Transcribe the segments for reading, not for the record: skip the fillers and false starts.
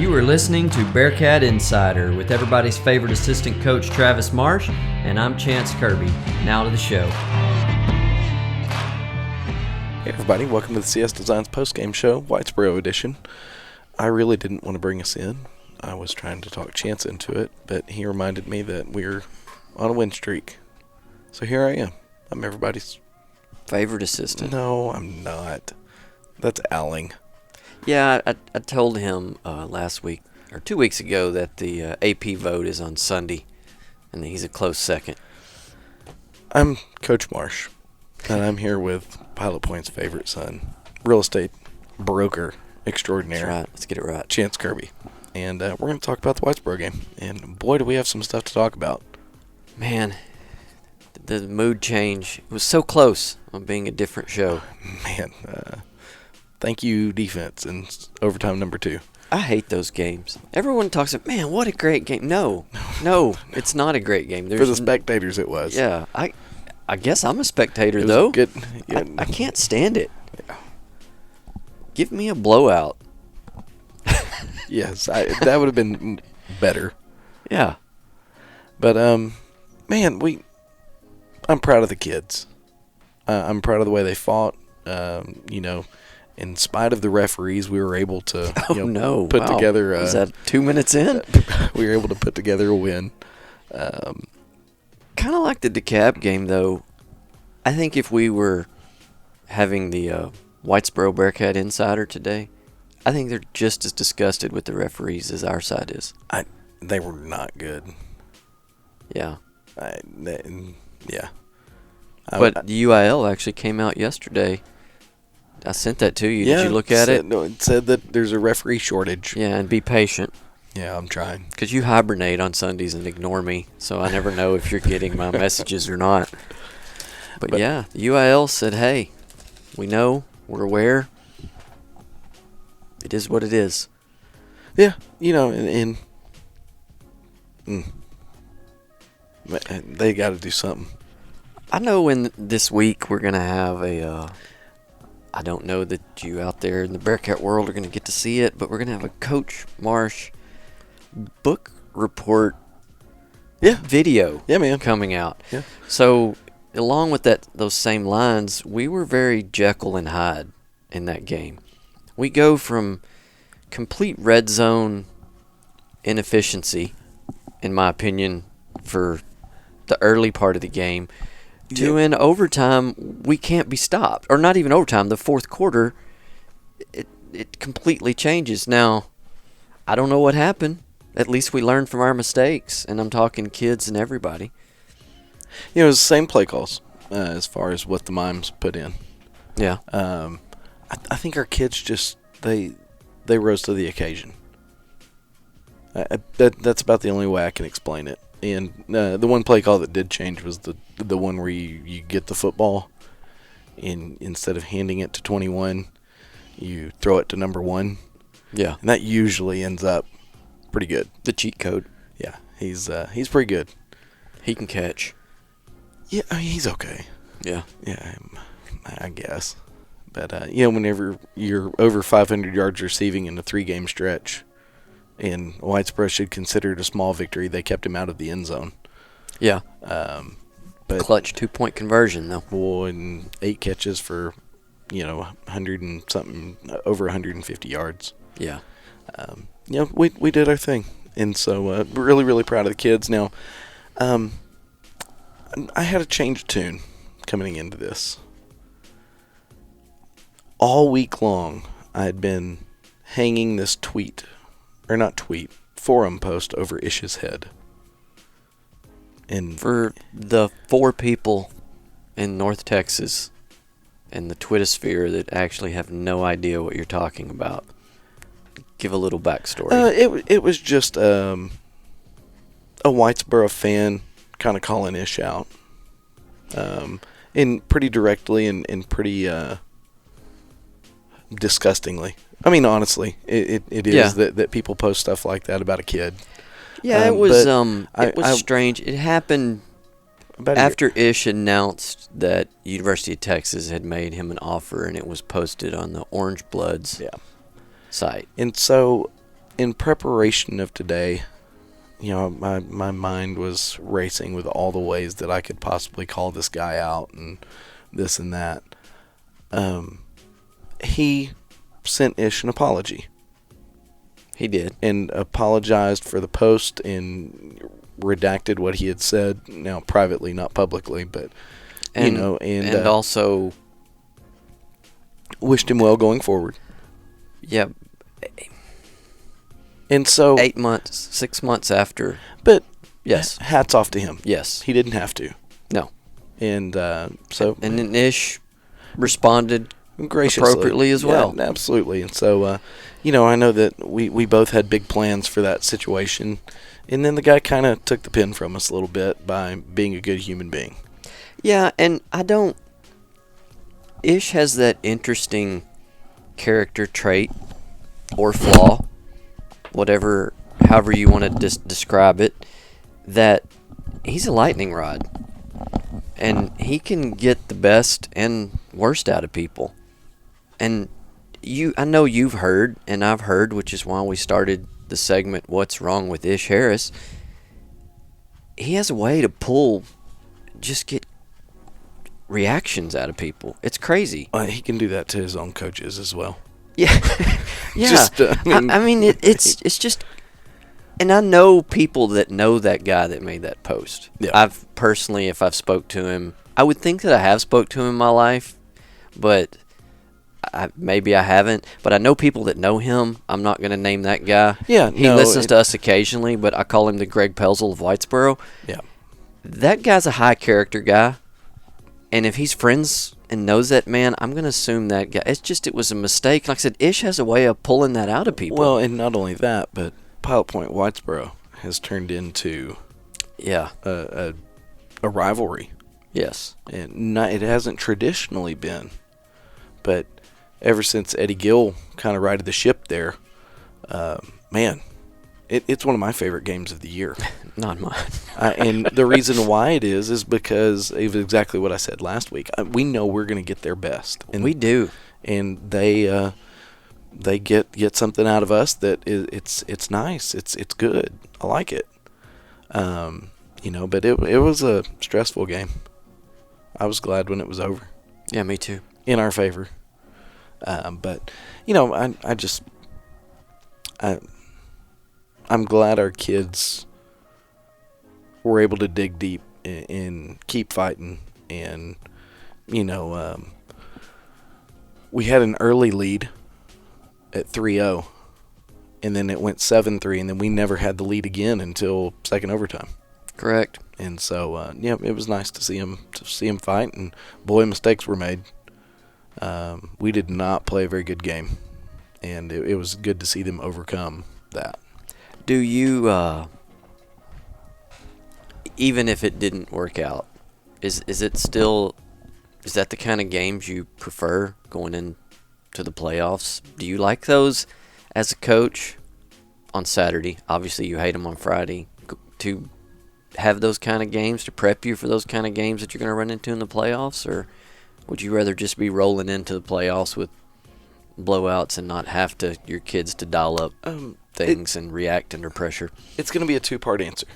You are listening to Bearcat Insider with everybody's favorite assistant coach, Travis Marsh, and I'm Chance Kirby. Now to the show. Hey everybody, welcome to the CS Designs postgame show, Whitesboro edition. I really didn't want to bring us in. I was trying to talk Chance into it, but he reminded me that we're on a win streak. So here I am. I'm everybody's favorite assistant. No, I'm not. That's Alling. Yeah, I told him last week, or 2 weeks ago, that the AP vote is on Sunday, and that he's a close second. I'm Coach Marsh, and I'm here with Pilot Point's favorite son, real estate broker extraordinaire. That's right. Let's get it right. Chance Kirby. And we're going to talk about the Whitesboro game. And boy, do we have some stuff to talk about. Man, the mood change. It was so close on being a different show. Man, thank you, defense, in overtime number 2. I hate those games. Everyone talks about, man, what a great game. No, it's not a great game. For the spectators, it was. Yeah, I guess I'm a spectator, though. Good. Yeah. I can't stand it. Yeah. Give me a blowout. Yes, that would have been better. Yeah. But, man, I'm proud of the kids. I'm proud of the way they fought. In spite of the referees, we were able to put together. Was that 2 minutes in? We were able to put together a win. Kind of like the DeKalb game, though. I think if we were having the Whitesboro Bearcat Insider today, I think they're just as disgusted with the referees as our side is. They were not good. Yeah. Yeah. But the UIL actually came out yesterday. I sent that to you. Yeah, did you look at it? No, it said that there's a referee shortage. Yeah, and be patient. Yeah, I'm trying. Because you hibernate on Sundays and ignore me, so I never know if you're getting my messages or not. But yeah, the UIL said, hey, we know, we're aware. It is what it is. Yeah, they got to do something. I know this week we're going to have I don't know that you out there in the Bearcat world are going to get to see it, but we're going to have a Coach Marsh book report video coming out. Yeah. So along with those same lines, we were very Jekyll and Hyde in that game. We go from complete red zone inefficiency, in my opinion, for the early part of the game, to in overtime, we can't be stopped. Or not even overtime, the fourth quarter, it completely changes. Now, I don't know what happened. At least we learned from our mistakes, and I'm talking kids and everybody. It was the same play calls as far as what the Mimes put in. Yeah. I think our kids just, they rose to the occasion. That's about the only way I can explain it. And the one play call that did change was the one where you get the football, and instead of handing it to 21, you throw it to number 1. Yeah. And that usually ends up pretty good. The cheat code. Yeah, he's pretty good. He can catch. Yeah, I mean, he's okay. Yeah. Yeah, I guess. But, whenever you're over 500 yards receiving in a 3-game stretch, and Whitesboro should consider it a small victory, they kept him out of the end zone. Yeah. But clutch 2-point conversion, though. Boy, and 8 catches for, 100 and something, over 150 yards. Yeah. We did our thing. And so we're really, really proud of the kids. Now, I had a change of tune coming into this. All week long, I had been hanging this forum post over Ish's head. And for the 4 people in North Texas and the Twittersphere that actually have no idea what you're talking about, give a little backstory. It was just a Whitesboro fan kind of calling Ish out. And pretty directly and pretty disgustingly. I mean, honestly, it is that people post stuff like that about a kid. Yeah, it was strange. It happened after Ish announced that University of Texas had made him an offer, and it was posted on the Orange Bloods site. And so in preparation of today, my mind was racing with all the ways that I could possibly call this guy out and this and that. He sent Ish an apology. He did. And apologized for the post and redacted what he had said, now privately, not publicly, but, and also wished him well going forward. Yeah. And so 6 months after. But yes, hats off to him. Yes. He didn't have to. No. And and then Ish responded graciously, appropriately as well. Yeah, absolutely. And so, I know that we both had big plans for that situation. And then the guy kind of took the pin from us a little bit by being a good human being. Yeah, and Ish has that interesting character trait or flaw, however you want to describe it, that he's a lightning rod. And he can get the best and worst out of people. And I know you've heard, and I've heard, which is why we started the segment, What's Wrong with Ish Harris? He has a way to get reactions out of people. It's crazy. He can do that to his own coaches as well. Yeah. Yeah. It's just, and I know people that know that guy that made that post. Yeah. I've personally, if I've spoke to him, I would think that I have spoke to him in my life, but maybe I haven't. But I know people that know him. I'm not going to name that guy. Yeah, he listens to us occasionally, but I call him the Greg Pelzel of Whitesboro. Yeah. That guy's a high character guy, and if he's friends and knows that man, I'm going to assume that guy. It was a mistake. Like I said, Ish has a way of pulling that out of people. Well, and not only that, but Pilot Point Whitesboro has turned into a rivalry. Yes. And it hasn't traditionally been, but ever since Eddie Gill kind of righted the ship there, it's one of my favorite games of the year. Not mine. And the reason why it is because of exactly what I said last week. We know we're going to get their best. And we do. And they get something out of us that it's nice. It's good. I like it. But it was a stressful game. I was glad when it was over. Yeah, me too. In our favor. But I'm glad our kids were able to dig deep and keep fighting. And, we had an early lead at 3-0, and then it went 7-3, and then we never had the lead again until second overtime. Correct. And so, it was nice to see him fight, and boy, mistakes were made. We did not play a very good game, and it was good to see them overcome that. Do you, even if it didn't work out, is that the kind of games you prefer going into the playoffs? Do you like those as a coach on Saturday? Obviously, you hate them on Friday. To have those kind of games, to prep you for those kind of games that you're going to run into in the playoffs, or would you rather just be rolling into the playoffs with blowouts and not have your kids to dial up things and react under pressure? It's going to be a two-part answer.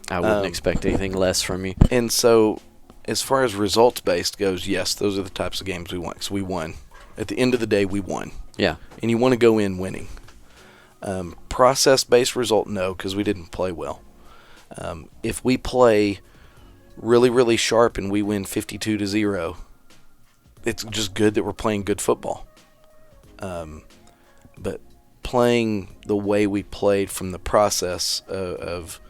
I wouldn't expect anything less from you. And so, as far as results-based goes, yes, those are the types of games we want. Because we won. At the end of the day, we won. Yeah. And you want to go in winning. Process-based result, no, because we didn't play well. If we play really, really sharp and we win 52-0, it's just good that we're playing good football. But playing the way we played from the process of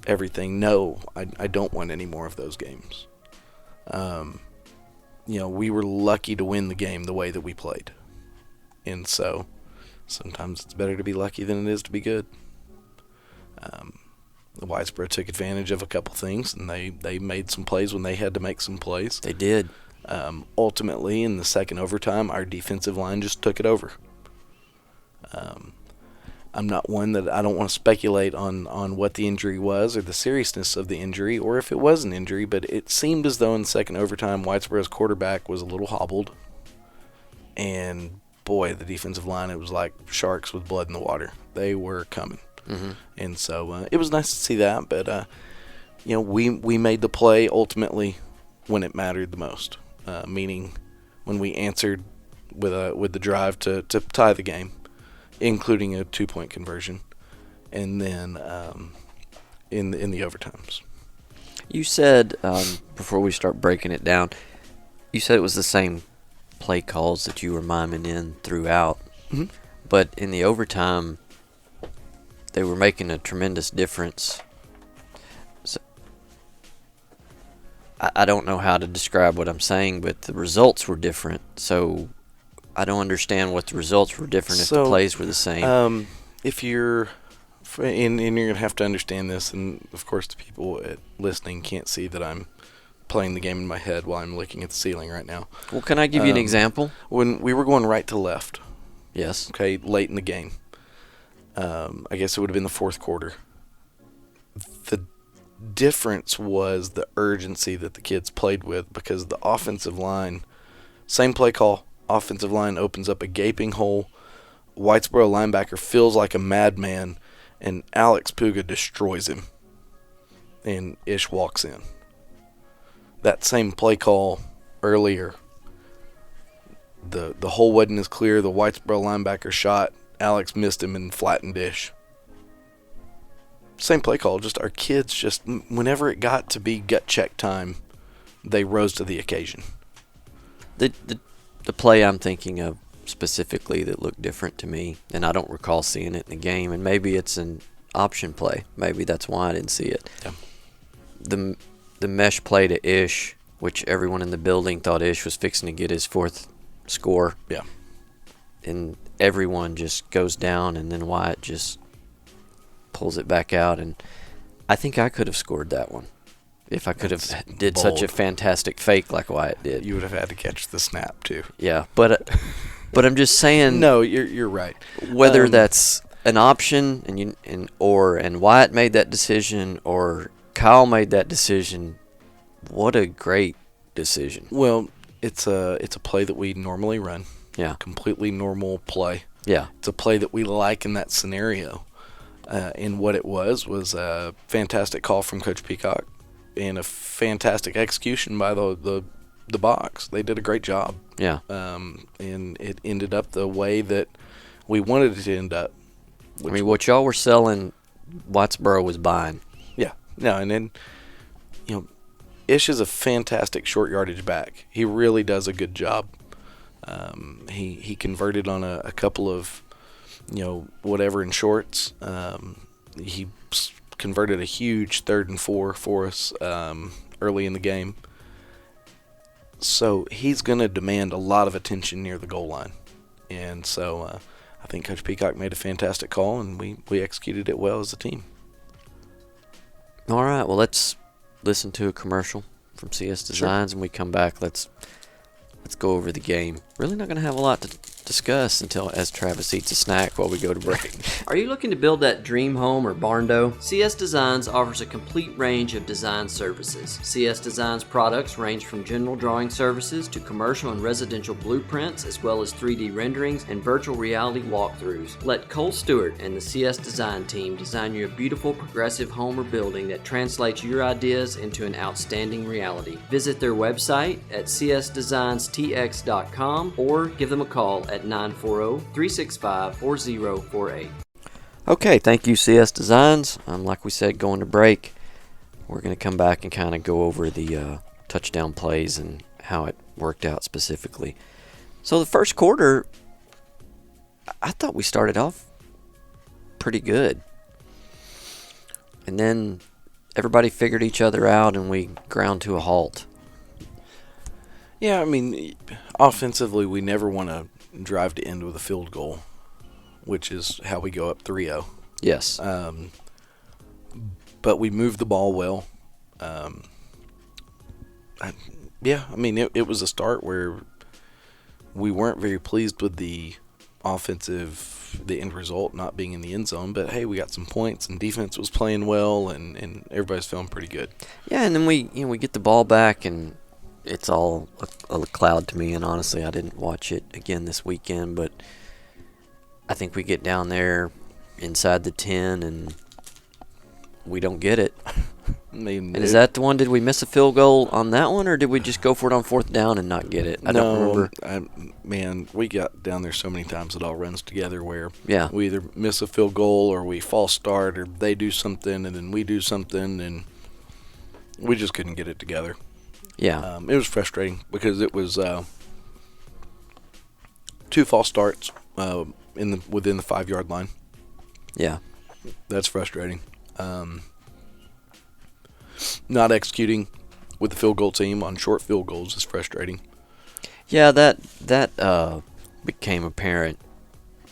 everything, no, I don't want any more of those games. We were lucky to win the game the way that we played. And so sometimes it's better to be lucky than it is to be good. The Whitesboro took advantage of a couple things, and they made some plays when they had to make some plays. They did. Ultimately, in the second overtime, our defensive line just took it over. I'm not one that I don't want to speculate on what the injury was or the seriousness of the injury or if it was an injury, but it seemed as though in the second overtime, Whitesboro's quarterback was a little hobbled. And, boy, the defensive line, it was like sharks with blood in the water. They were coming. Mm-hmm. And so it was nice to see that. But, we made the play ultimately when it mattered the most, meaning when we answered with the drive to tie the game, including a 2-point conversion, and then in the overtimes. You said, before we start breaking it down, you said it was the same play calls that you were miming in throughout. Mm-hmm. But in the overtime, they were making a tremendous difference. So, I don't know how to describe what I'm saying, but the results were different. So I don't understand what the results were different if the plays were the same. If you're... And you're going to have to understand this, and of course the people listening can't see that I'm playing the game in my head while I'm looking at the ceiling right now. Well, can I give you an example? When we were going right to left, yes, okay, late in the game, I guess it would have been the fourth quarter, the difference was the urgency that the kids played with, because the offensive line, same play call, offensive line opens up a gaping hole, Whitesboro linebacker feels like a madman, and Alex Puga destroys him, and Ish walks in. That same play call earlier, the hole wasn't as clear. The Whitesboro linebacker shot. Alex missed him and flattened Ish. Same play call, just our kids just, whenever it got to be gut check time, they rose to the occasion. The play I'm thinking of specifically that looked different to me, and I don't recall seeing it in the game, and maybe it's an option play. Maybe that's why I didn't see it. Yeah. The mesh play to Ish, which everyone in the building thought Ish was fixing to get his fourth score. Yeah. And everyone just goes down, and then Wyatt just pulls it back out, and I think I could have scored that one if I could have did bold. Such a fantastic fake like Wyatt did. You would have had to catch the snap too. Yeah, but I'm just saying. No, you're right. Whether that's an option and Wyatt made that decision or Kyle made that decision, what a great decision. Well, it's a play that we normally run. Yeah. Completely normal play. Yeah. It's a play that we like in that scenario. And what it was a fantastic call from Coach Peacock and a fantastic execution by the box. They did a great job. Yeah. And it ended up the way that we wanted it to end up. I mean, what y'all were selling, Whitesboro was buying. Yeah. No, and then, Ish is a fantastic short yardage back. He really does a good job. He converted on a couple of, whatever in shorts. He converted a huge 3rd and 4 for us early in the game. So he's going to demand a lot of attention near the goal line. And so I think Coach Peacock made a fantastic call, and we executed it well as a team. All right, well, let's listen to a commercial from CS Designs, and we come back. Let's go over the game. Really not going to have a lot to discuss as Travis eats a snack while we go to break. Are you looking to build that dream home or barn-dough? CS Designs offers a complete range of design services. CS Designs products range from general drawing services to commercial and residential blueprints, as well as 3D renderings and virtual reality walkthroughs. Let Cole Stewart and the CS Design team design you a beautiful progressive home or building that translates your ideas into an outstanding reality. Visit their website at csdesignstx.com or give them a call at 940-365-4048. Okay, thank you, CS Designs. Like we said, going to break. We're going to come back and kind of go over the touchdown plays and how it worked out specifically. So the first quarter, I thought we started off pretty good. And then everybody figured each other out and we ground to a halt. Yeah, I mean, offensively, we never want to drive to end with a field goal, which is how we go up 3-0. Yes. But we moved the ball well. It was a start where we weren't very pleased with the end result not being in the end zone. But, hey, we got some points, and defense was playing well, and everybody's feeling pretty good. Yeah, and then we get the ball back, and it's all a cloud to me, and honestly, I didn't watch it again this weekend, but I think we get down there inside the 10, and we don't get it. I mean, And is that the one? Did we miss a field goal on that one, or did we just go for it on 4th down and not get it? I don't remember. Man, we got down there so many times it all runs together where Yeah. we either miss a field goal or we false start or they do something and then we do something and we just couldn't get it together. Yeah. It was frustrating because it was 2 false starts within the 5-yard line. Yeah. That's frustrating. Not executing with the field goal team on short field goals is frustrating. Yeah, that became apparent.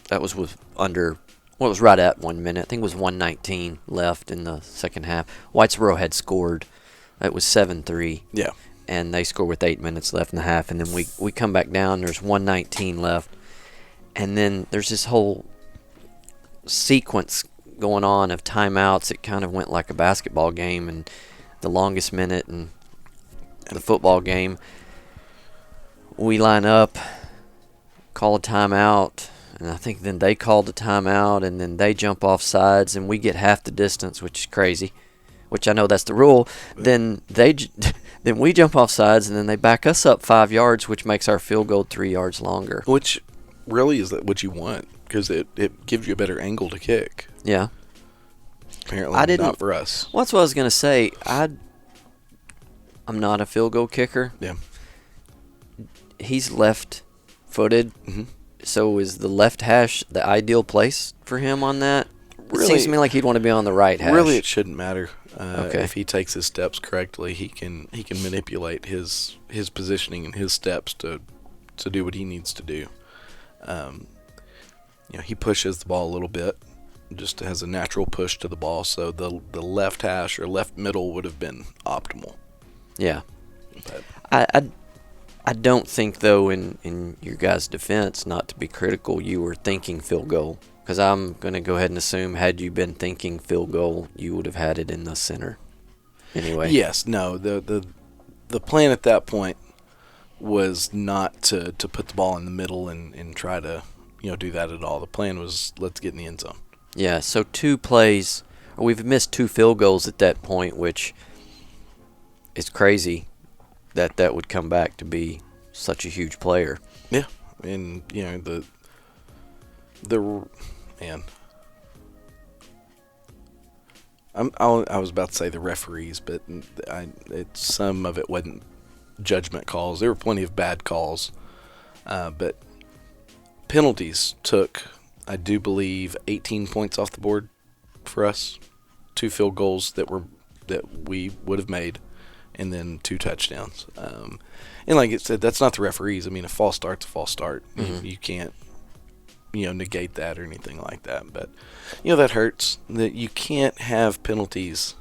That was it was right at 1 minute. I think it was 1:19 left in the second half. Whitesboro had scored. It was 7-3. Yeah. And they scored with 8 minutes left in the half. And then we come back down. There's 1:19 left. And then there's this whole sequence going on of timeouts. It kind of went like a basketball game and the longest minute in the football game. We line up, call a timeout, and I think then they called a timeout, and then they jump off sides, and we get half the distance, which is crazy, which I know that's the rule. Then then we jump off sides, and then they back us up 5 yards, which makes our field goal 3 yards longer. Which really is what you want because it gives you a better angle to kick. Yeah. Apparently not for us. Well, that's what I was going to say. I'm not a field goal kicker. Yeah. He's left-footed. Mm-hmm. So is the left hash the ideal place for him on that? Really, it seems to me like he'd want to be on the right hash. Really, it shouldn't matter. Okay. If he takes his steps correctly, he can manipulate his positioning and his steps to do what he needs to do. He pushes the ball a little bit, just has a natural push to the ball. So the left hash or left middle would have been optimal. Yeah. But I don't think, though, in your guys' defense, not to be critical, you were thinking field goal. Because I'm going to go ahead and assume, had you been thinking field goal, you would have had it in the center. Anyway. Yes. No. The plan at that point was not to put the ball in the middle and try to do that at all. The plan was let's get in the end zone. Yeah. So 2 plays, or we've missed 2 field goals at that point, which is crazy. That would come back to be such a huge player. Yeah, and the man. I was about to say the referees, but some of it wasn't judgment calls. There were plenty of bad calls, but penalties took, I do believe, 18 points off the board for us. 2 field goals that we would have made. And then 2 touchdowns. And like it said, that's not the referees. I mean, a false start's a false start. Mm-hmm. You can't, negate that or anything like that. But, that hurts. That you can't have penalties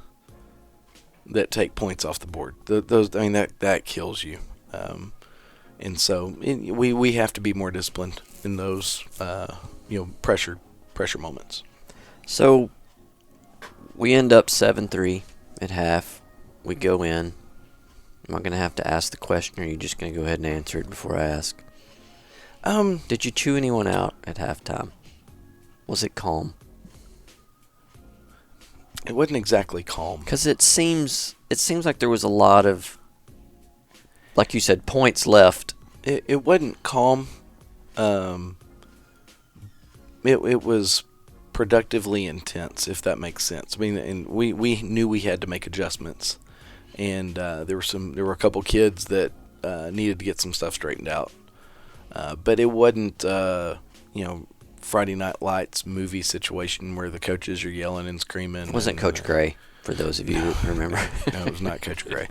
that take points off the board. That kills you. And so we have to be more disciplined in those, pressure moments. So we end up 7-3 at half. We go in. Am I going to have to ask the question, or are you just going to go ahead and answer it before I ask? Did you chew anyone out at halftime? Was it calm? It wasn't exactly calm. Because it seems like there was a lot of, like you said, points left. It wasn't calm. It was productively intense, if that makes sense. I mean, and we knew we had to make adjustments. And there were a couple kids that needed to get some stuff straightened out, but it wasn't Friday Night Lights movie situation where the coaches are yelling and screaming. It wasn't Coach Gray, for those of you who remember. No, it was not Coach Gray.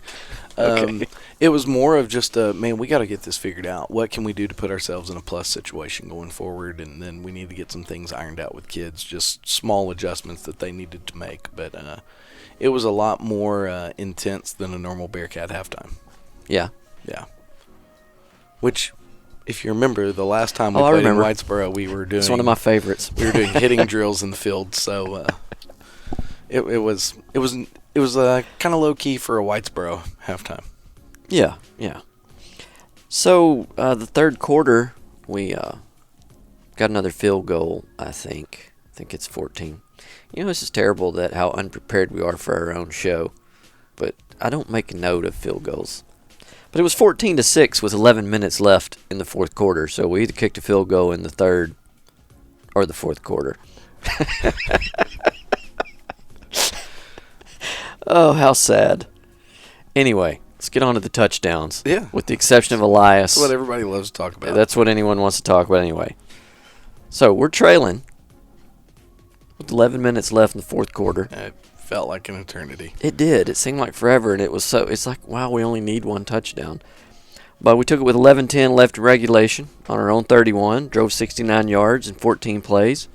Okay. It was more of just man, we got to get this figured out. What can we do to put ourselves in a plus situation going forward? And then we need to get some things ironed out with kids, just small adjustments that they needed to make. But it was a lot more intense than a normal Bearcat halftime. Yeah. Yeah. Which, if you remember, the last time we played in Whitesboro, we were doing... It's one of my favorites. We were doing hitting drills in the field, so it was kind of low key for a Whitesboro halftime. Yeah, yeah. So the third quarter, we got another field goal, I think, think it's 14. This is terrible that how unprepared we are for our own show. But I don't make a note of field goals. But it was 14-6 with 11 minutes left in the fourth quarter. So we either kicked a field goal in the third or the fourth quarter. Oh, how sad. Anyway, let's get on to the touchdowns. Yeah. With the exception of Elias. That's what everybody loves to talk about. That's what anyone wants to talk about anyway. So we're trailing with 11 minutes left in the fourth quarter. It felt like an eternity. It did. It seemed like forever, and it's like, wow, we only need one touchdown. But we took it with 11:10 left in regulation on our own 31, drove 69 yards in 14 plays,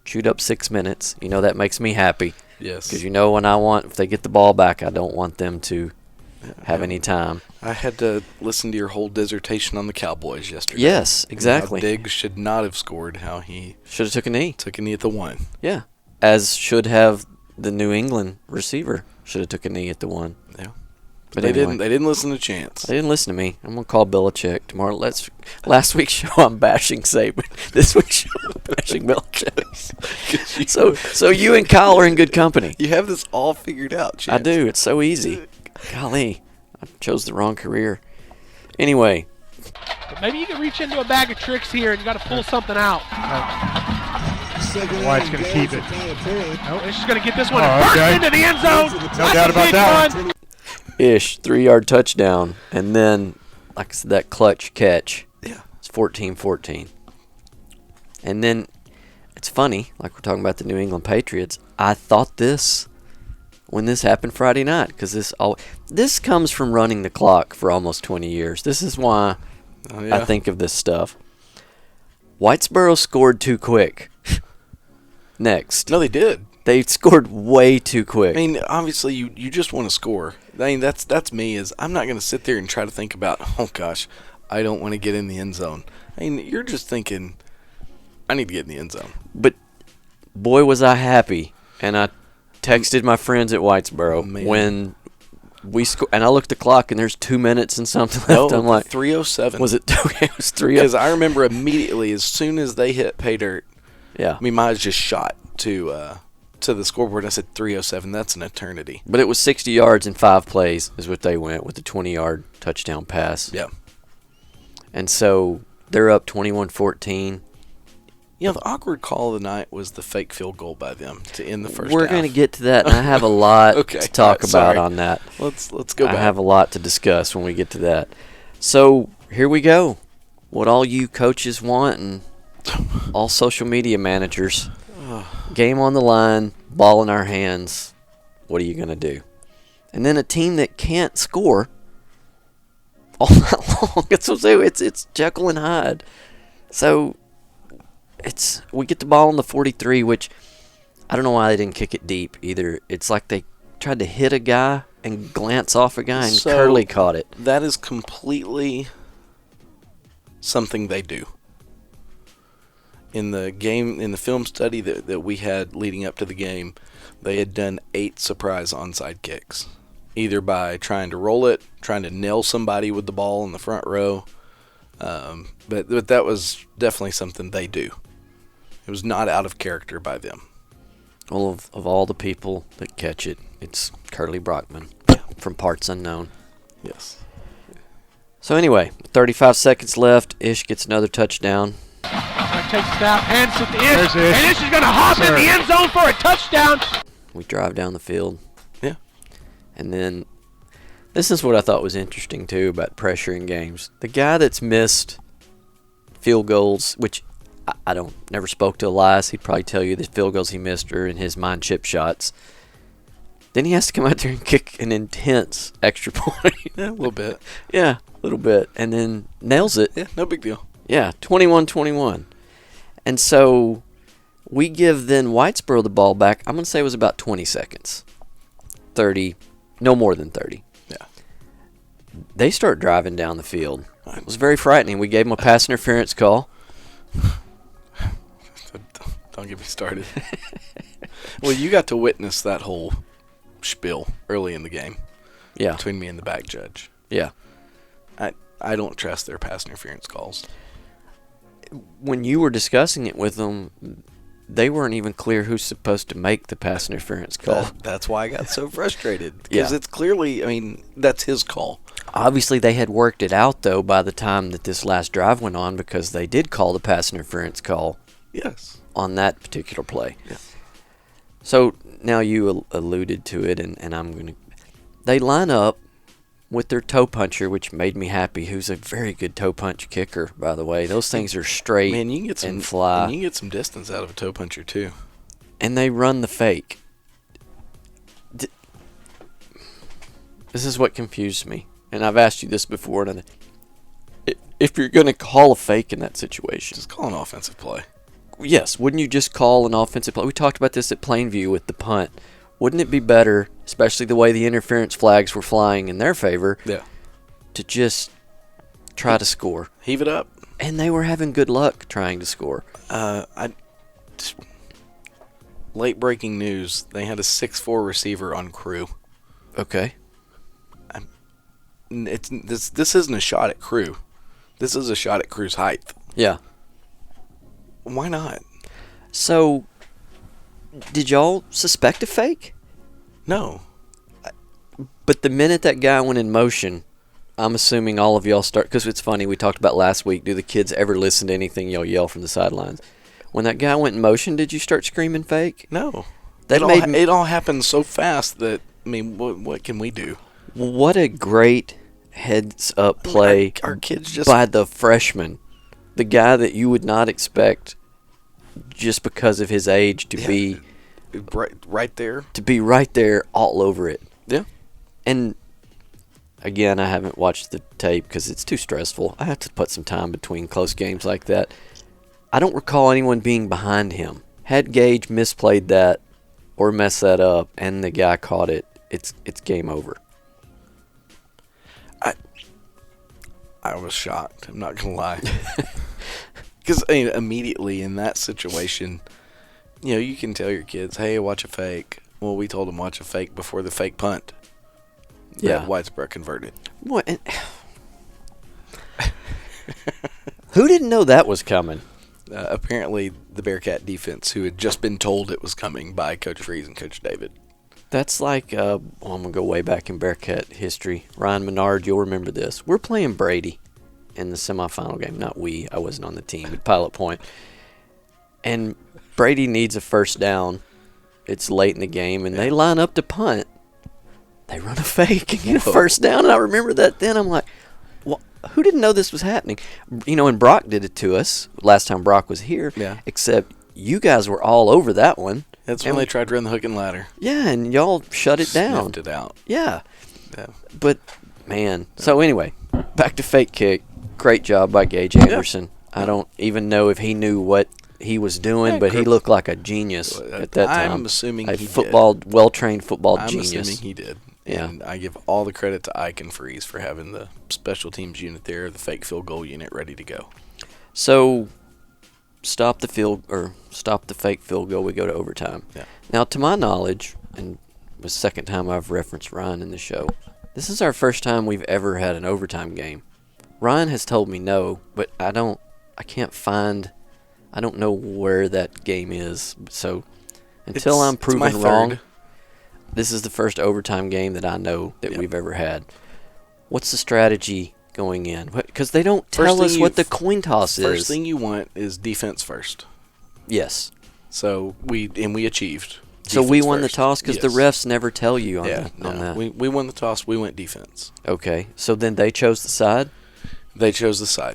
chewed up 6 minutes. That makes me happy. Yes. Because if they get the ball back, I don't want them to have any time. I had to listen to your whole dissertation on the Cowboys yesterday. Yes, exactly. How Diggs should not have scored, how he should have took a knee. Took a knee at the 1. Yeah. As should have the New England receiver should have took a knee at the 1. Yeah. But they anyway, didn't. They didn't listen to Chance. They didn't listen to me. I'm gonna call Belichick tomorrow. Last week's show I'm bashing Saban. This week's show I'm bashing Belichick. So you and Kyle are in good company. You have this all figured out, Chance. I do. It's so easy. Golly, I chose the wrong career. Anyway. But maybe you can reach into a bag of tricks here and you got to pull something out. White's going to keep it. No, it's just going to get this one and burst into the end zone. No doubt about that one. Ish, 3-yard touchdown, and then, like I said, that clutch catch. Yeah. It's 14-14. And then, it's funny, like we're talking about the New England Patriots, I thought this when this happened Friday night, because this comes from running the clock for almost 20 years. This is why I think of this stuff. Whitesboro scored too quick. Next. No, they did. They scored way too quick. I mean, obviously, you just want to score. I mean, that's me. I'm not going to sit there and try to think about, oh, gosh, I don't want to get in the end zone. I mean, you're just thinking, I need to get in the end zone. But, boy, was I happy. And I texted my friends at Whitesboro when we scored. And I looked at the clock, and there's 2 minutes and something left. No, I'm like, 3:07. Was it? Okay, it was 3:07. Because I remember immediately, as soon as they hit pay dirt, yeah. I mean, my eyes just shot to the scoreboard. I said 3:07. That's an eternity. But it was 60 yards in 5 plays is what they went with the 20-yard touchdown pass. Yeah. And so they're up 21-14. The awkward call of the night was the fake field goal by them to end the first We're half. going to get to that, and I have a lot Okay. to talk about Sorry. on that. Let's go back. I have a lot to discuss when we get to that. So here we go. What all you coaches want and all social media managers. Game on the line, ball in our hands. What are you going to do? And then a team that can't score all night long. It's Jekyll and Hyde. So we get the ball on the 43, which I don't know why they didn't kick it deep either. It's like they tried to hit a guy and glance off a guy, and Curley caught it. That is completely something they do. In the film study that we had leading up to the game, they had done 8 surprise onside kicks, either by trying to roll it, trying to nail somebody with the ball in the front row. But that was definitely something they do. It was not out of character by them. Well, of all the people that catch it, it's Curly Brockman from Parts Unknown. Yes. So anyway, 35 seconds left. Ish gets another touchdown. Takes it out, hands it to Ish, and Ish is going to hop in the end zone for a touchdown. We drive down the field. Yeah. And then this is what I thought was interesting, too, about pressure in games. The guy that's missed field goals, which I never spoke to Elias. He'd probably tell you the field goals he missed are in his mind chip shots. Then he has to come out there and kick an intense extra point. Yeah, a little bit. Yeah, a little bit. And then nails it. Yeah, no big deal. Yeah, 21-21. And so we give then Whitesboro the ball back. I'm going to say it was about 20 seconds. 30, no more than 30. Yeah. They start driving down the field. It was very frightening. We gave them a pass interference call. Don't get me started. Well, you got to witness that whole spiel early in the game. Yeah. Between me and the back judge. Yeah. I don't trust their pass interference calls. When you were discussing it with them, they weren't even clear who's supposed to make the pass interference call. That's why I got so frustrated. Because Yeah. it's clearly, I mean, that's his call. Obviously, they had worked it out, though, by the time that this last drive went on, because they did call the pass interference call Yes. on that particular play. Yeah. So now you alluded to it, and I'm going to... They line up with their toe puncher, which made me happy, who's a very good toe punch kicker, by the way. Those things are straight Man, you can get some and fly. And you can get some distance out of a toe puncher, too. And they run the fake. This is what confused me. And I've asked you this before. And if you're going to call a fake in that situation, Just call an offensive play. yes, wouldn't you just call an offensive play? We talked about this at Plainview with the punt. Wouldn't it be better, especially the way the interference flags were flying in their favor, Yeah. to just try to score? Heave it up. And they were having good luck trying to score. Late breaking news. They had a 6'4" receiver on crew. Okay. This isn't a shot at crew. This is a shot at crew's height. Yeah. Why not? So, did y'all suspect a fake? No. But the minute that guy went in motion, I'm assuming all of y'all start, because it's funny, we talked about last week, do the kids ever listen to anything y'all yell from the sidelines? When that guy went in motion, did you start screaming fake? No. That It all happened so fast that, I mean, what can we do? What a great heads-up play Our kids just... by the freshman. The guy that you would not expect just because of his age to be Right there. to be right there all over it. Yeah. And again, I haven't watched the tape because it's too stressful. I have to put some time between close games like that. I don't recall anyone being behind him. Had Gage misplayed that or messed that up and the guy caught it, it's game over. I was shocked. I'm not going to lie. Because immediately in that situation, you can tell your kids, hey, watch a fake. Well, we told them watch a fake before the fake punt. Yeah. That Whitesboro converted. What? Who didn't know that was coming? Apparently, the Bearcat defense, who had just been told it was coming by Coach Freeze and Coach David. That's like, I'm going to go way back in Bearcat history. Ryan Menard, you'll remember this. We're playing Brady in the semifinal game. Not we. I wasn't on the team at Pilot Point. And Brady needs a first down. It's late in the game, and they line up to punt. They run a fake and get a first down. And I remember that then. I'm like, well, who didn't know this was happening? And Brock did it to us last time Brock was here. Yeah. Except you guys were all over that one. That's when they tried to run the hook and ladder. Yeah, and y'all shut it down. Sniffed it out. Yeah. Yeah. But, man. So, anyway, back to fake kick. Great job by Gage Anderson. I don't even know if he knew what he was doing, but he looked like a genius at that time. I'm assuming he well-trained football genius. I'm assuming he did. Yeah. And I give all the credit to Ike and Freeze for having the special teams unit there, the fake field goal unit ready to go. So, stop the fake field goal. We go to overtime. Yeah. Now, to my knowledge, and it was the second time I've referenced Ryan in the show, this is our first time we've ever had an overtime game. Ryan has told me no, but I don't know where that game is. So until I'm proven wrong, this is the first overtime game that I know that we've ever had. What's the strategy going in? Because they don't tell us what the coin toss is. First thing you want is defense first. Yes. So we achieved. So we won first. the toss because the refs never tell you on that. We won the toss. We went defense. Okay. So then they chose the side? They chose the side.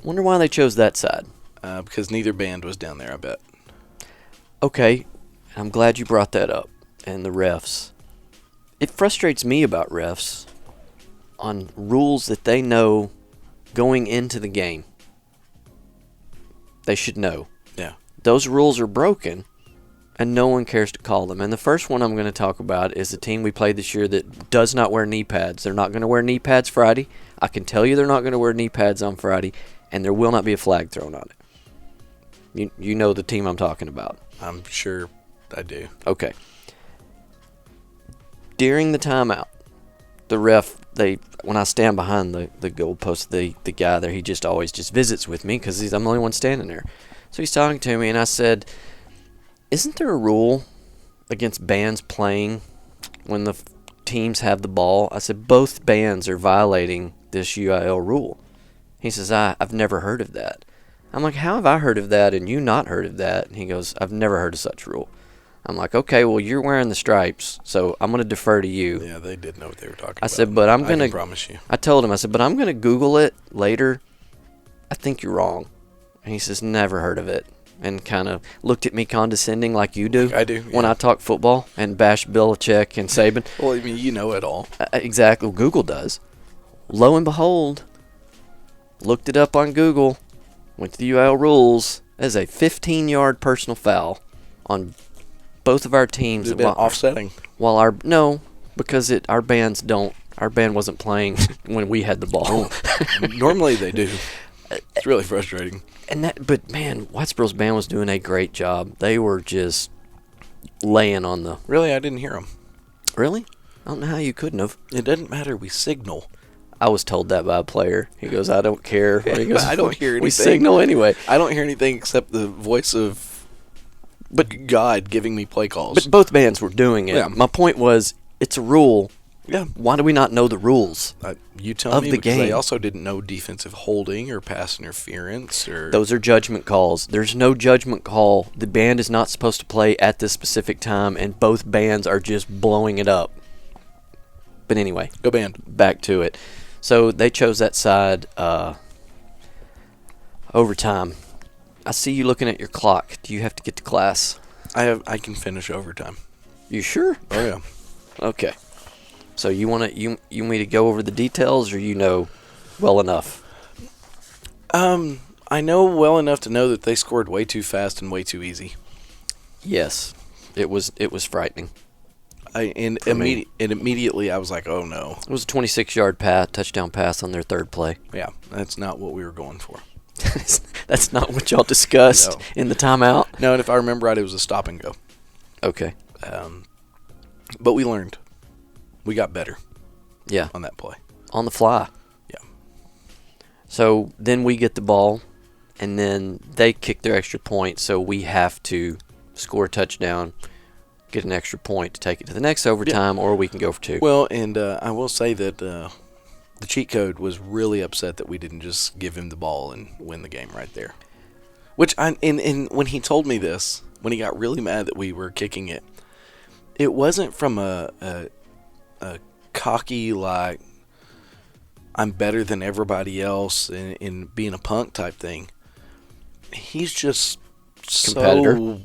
Wonder why they chose that side. Because neither band was down there, I bet. Okay. I'm glad you brought that up. And the refs. It frustrates me about refs on rules that they know going into the game. They should know. Yeah. Those rules are broken, and no one cares to call them. And the first one I'm going to talk about is the team we played this year that does not wear knee pads. They're not going to wear knee pads Friday. I can tell you they're not going to wear knee pads on Friday, and there will not be a flag thrown on it. You know the team I'm talking about. I'm sure I do. Okay. During the timeout, the ref, when I stand behind the goalpost, the guy there, he just always just visits with me because I'm the only one standing there. So he's talking to me, and I said, isn't there a rule against bands playing when the teams have the ball? I said, both bands are violating this UIL rule. He says, I've never heard of that. I'm like, how have I heard of that and you not heard of that? And he goes, I've never heard of such rule. I'm like, okay, well, you're wearing the stripes, so I'm going to defer to you. Yeah, they did know what they were talking about. I said, but I'm going to... I can promise you. I told him, I said, but I'm going to Google it later. I think you're wrong. And he says, never heard of it. And kind of looked at me condescending like you do. I do, yeah. When I talk football and bash Belichick and Saban. Well, I mean, you know it all. Exactly. Well, Google does. Lo and behold, looked it up on Google, went to the UIL rules, as a 15-yard personal foul on both of our teams. It's been offsetting. No, because our band wasn't playing when we had the ball. Normally they do. It's really frustrating. But man, Whitesboro's band was doing a great job. They were just laying on the... Really, I didn't hear them. Really? I don't know how you couldn't have. It doesn't matter. We signal. I was told that by a player. He goes, I don't care. He goes, I don't hear anything. We signal anyway. I don't hear anything except the voice of God giving me play calls. But both bands were doing it. Yeah. My point was, it's a rule. Yeah. Why do we not know the rules? You tell of me, the because game. they also didn't know defensive holding or pass interference. Those are judgment calls. There's no judgment call. The band is not supposed to play at this specific time, and both bands are just blowing it up. But anyway. Go band. Back to it. So they chose that side overtime. I see you looking at your clock. Do you have to get to class? I can finish overtime. You sure? Oh yeah. Okay. So you want me to go over the details, or you know well enough? I know well enough to know that they scored way too fast and way too easy. Yes. It was frightening. Immediately I was like, oh no. It was a 26-yard touchdown pass on their third play. Yeah, that's not what we were going for. That's not what y'all discussed in the timeout? No, and if I remember right, it was a stop and go. Okay. But we learned. We got better. Yeah. On that play. On the fly. Yeah. So then we get the ball, and then they kick their extra point, so we have to score a touchdown, get an extra point to take it to the next overtime, or we can go for two. Well, and I will say that the cheat code was really upset that we didn't just give him the ball and win the game right there. Which, when he told me this, when he got really mad that we were kicking it, it wasn't from a cocky, like, I'm better than everybody else in being a punk type thing. He's just so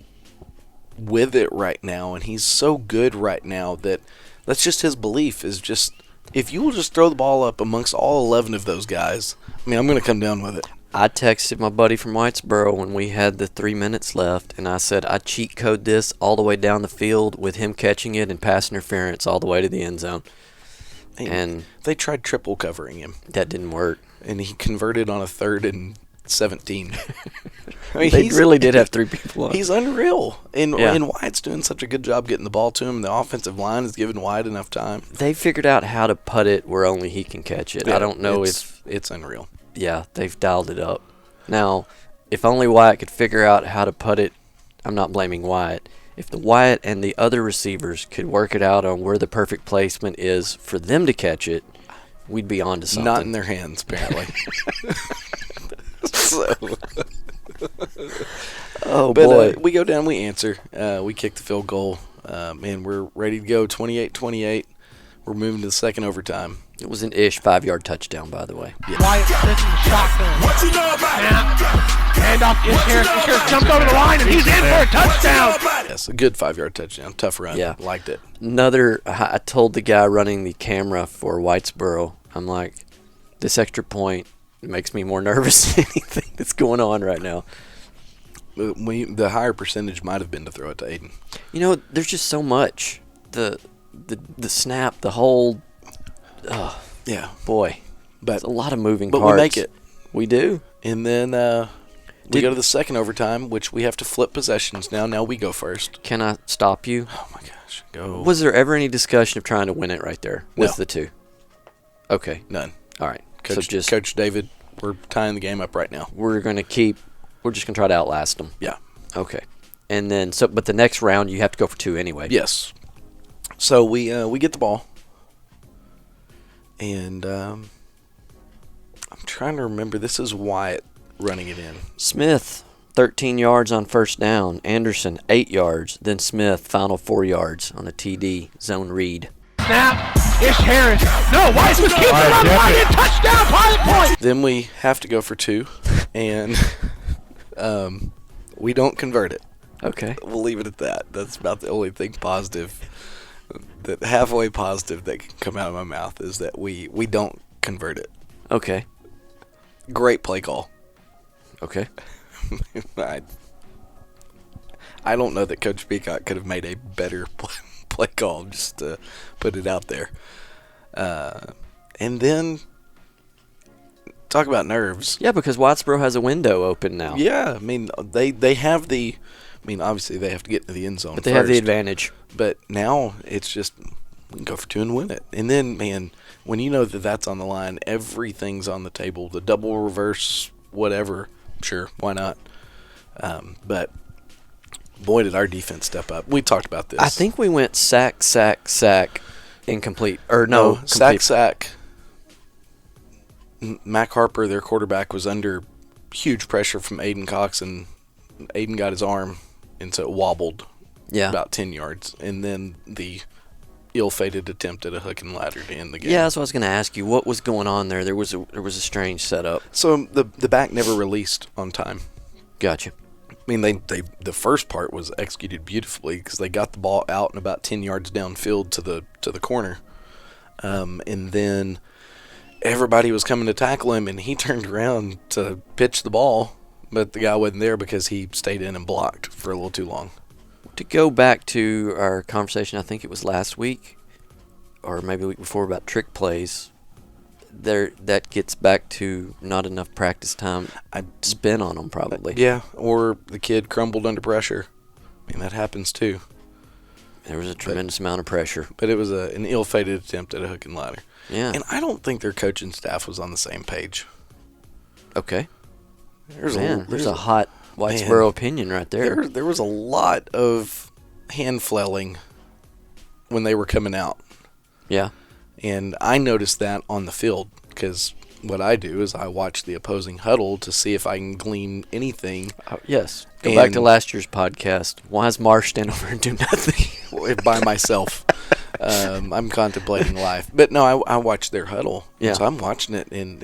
with it right now, and he's so good right now that that's just his belief, is just, if you will just throw the ball up amongst all 11 of those guys, I mean, I'm going to come down with it. I texted my buddy from Whitesboro when we had the 3 minutes left, and I said I cheat code this all the way down the field with him catching it and pass interference all the way to the end zone. And they tried triple covering him. That didn't work. And he converted on a 3rd and 17. I mean, they really did have 3 people on. He's unreal. And Wyatt's doing such a good job getting the ball to him. The offensive line is giving Wyatt enough time. They figured out how to putt it where only he can catch it. Yeah, I don't know if it's unreal. Yeah, they've dialed it up. Now, if only Wyatt could figure out how to putt it, I'm not blaming Wyatt. If the Wyatt and the other receivers could work it out on where the perfect placement is for them to catch it, we'd be on to something. Not in their hands, apparently. Boy. We go down, we answer. We kick the field goal, and we're ready to go 28-28. We're moving to the second overtime. It was an 5-yard touchdown, by the way. Yeah. Wyatt sits in the shotgun. What you know about it? Hand off Ish Harris. Ish Harris jumped over the line, and he's in for a touchdown. Yes, a good 5-yard touchdown. Tough run. Yeah. Liked it. I told the guy running the camera for Whitesboro, I'm like, this extra point makes me more nervous than anything that's going on right now. The higher percentage might have been to throw it to Aiden. You know, there's just so much. The snap, the hold. Oh, yeah. Boy. But it's a lot of moving parts. But we make it. We do. And then we go to the second overtime, which we have to flip possessions now. Now we go first. Can I stop you? Oh, my gosh. Go. Was there ever any discussion of trying to win it right there with the two? Okay. None. All right. Coach David, we're tying the game up right now. We're going to keep We're just going to try to outlast them. Yeah. Okay. And then, but the next round, you have to go for 2 anyway. Yes. So we get the ball. And I'm trying to remember. This is Wyatt running it in. Smith, 13 yards on first down. Anderson, 8 yards. Then Smith, final 4 yards on a TD zone read. Snap. Ish Harris. No, Wiseman keeps it on target. Touchdown, Pilot Point. Then we have to go for 2. And we don't convert it. Okay. We'll leave it at that. That's about the only thing positive, that halfway positive that can come out of my mouth is that we don't convert it. Okay. Great play call. Okay. I don't know that Coach Bearcat could have made a better play call, just to put it out there. And then talk about nerves. Yeah, because Whitesboro has a window open now. Yeah, I mean they have the. I mean, obviously they have to get into the end zone, but they have the advantage. But now it's just we can go for 2 and win it. And then, man, when you know that that's on the line, everything's on the table. The double reverse, whatever, sure, why not? But boy, did our defense step up. We talked about this. I think we went sack, incomplete. Or no, complete. Sack. Mac Harper, their quarterback, was under huge pressure from Aiden Cox, and Aiden got his arm, and so it wobbled about 10 yards. And then the ill-fated attempt at a hook and ladder to end the game. Yeah, that's what I was going to ask you. What was going on there? There was a strange setup. So the back never released on time. Gotcha. I mean, they the first part was executed beautifully because they got the ball out and about 10 yards downfield to the corner, and then everybody was coming to tackle him, and he turned around to pitch the ball, but the guy wasn't there because he stayed in and blocked for a little too long. To go back to our conversation, I think it was last week, or maybe the week before, about trick plays. That gets back to not enough practice time. I'd spin on them probably. Yeah, or the kid crumbled under pressure. I mean, that happens too. There was a tremendous amount of pressure. But it was an ill-fated attempt at a hook and ladder. Yeah. And I don't think their coaching staff was on the same page. Okay. There's a hot Whitesboro opinion right there. There was a lot of hand flailing when they were coming out. Yeah. And I noticed that on the field because what I do is I watch the opposing huddle to see if I can glean anything. Yes. Go back to last year's podcast. Why does Marsh stand over and do nothing? By myself. I'm contemplating life. But no, I watched their huddle. Yeah. So I'm watching it, and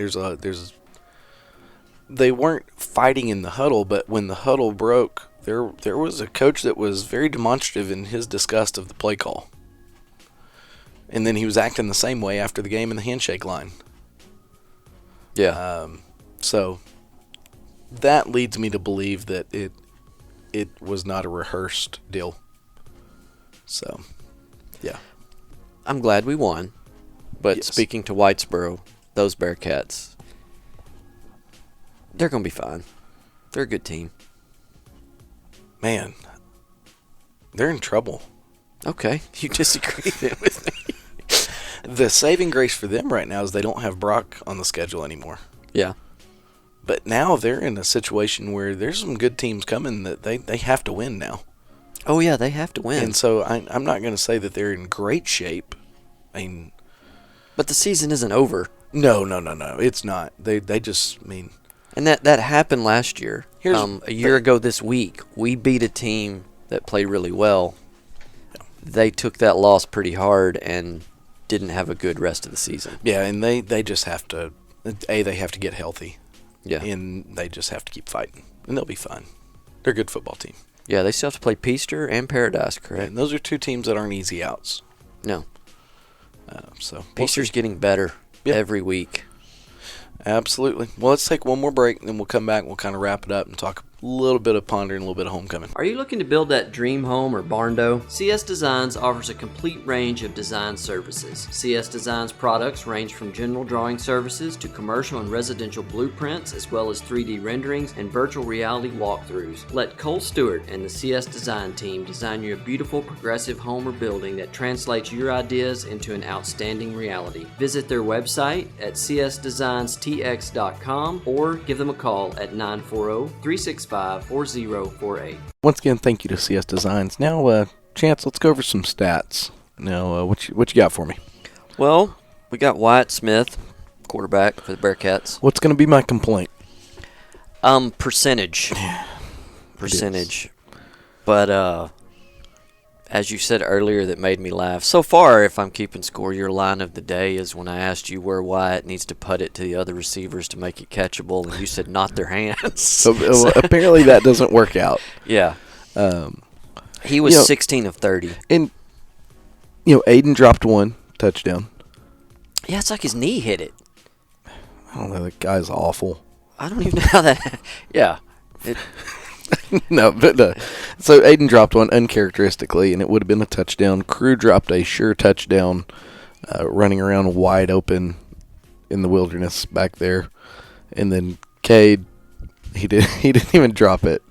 they weren't fighting in the huddle, but when the huddle broke, there was a coach that was very demonstrative in his disgust of the play call. And then he was acting the same way after the game in the handshake line. Yeah. So that leads me to believe that it was not a rehearsed deal. So, yeah. I'm glad we won. But Yes. Speaking to Whitesboro, those Bearcats, they're going to be fine. They're a good team. Man, they're in trouble. Okay. You disagree with me. The saving grace for them right now is they don't have Brock on the schedule anymore. Yeah. But now they're in a situation where there's some good teams coming that they have to win now. Oh, yeah, they have to win. And so I'm not going to say that they're in great shape. I mean, but the season isn't over. No. It's not. They just, I mean. And that happened last year. A year ago this week, we beat a team that played really well. Yeah. They took that loss pretty hard and didn't have a good rest of the season. Yeah, and they just have to, they have to get healthy. Yeah. And they just have to keep fighting. And they'll be fine. They're a good football team. Yeah, they still have to play Peaster and Paradise, correct? And those are two teams that aren't easy outs. No. So Peaster's getting better every week. Absolutely. Well, let's take one more break, and then we'll come back and we'll kind of wrap it up and talk a little bit of pondering, a little bit of homecoming. Are you looking to build that dream home or barn-dough? CS Designs offers a complete range of design services. CS Designs products range from general drawing services to commercial and residential blueprints, as well as 3D renderings and virtual reality walkthroughs. Let Cole Stewart and the CS Design team design you a beautiful progressive home or building that translates your ideas into an outstanding reality. Visit their website at csdesignstx.com or give them a call at 940-365 865-4048. Once again, thank you to CS Designs. Now, Chance, let's go over some stats. Now, what you got for me? Well, we got Wyatt Smith, quarterback for the Bearcats. What's going to be my complaint? Percentage. But as you said earlier, that made me laugh. So far, if I'm keeping score, your line of the day is when I asked you where Wyatt needs to put it to the other receivers to make it catchable, and you said not their hands. So apparently that doesn't work out. Yeah. He was 16 of 30. And, Aiden dropped one touchdown. Yeah, it's like his knee hit it. I don't know. The guy's awful. I don't even know how that. Yeah. No, but so Aiden dropped one uncharacteristically, and it would have been a touchdown. Crew dropped a sure touchdown, running around wide open in the wilderness back there, and then Cade, he didn't even drop it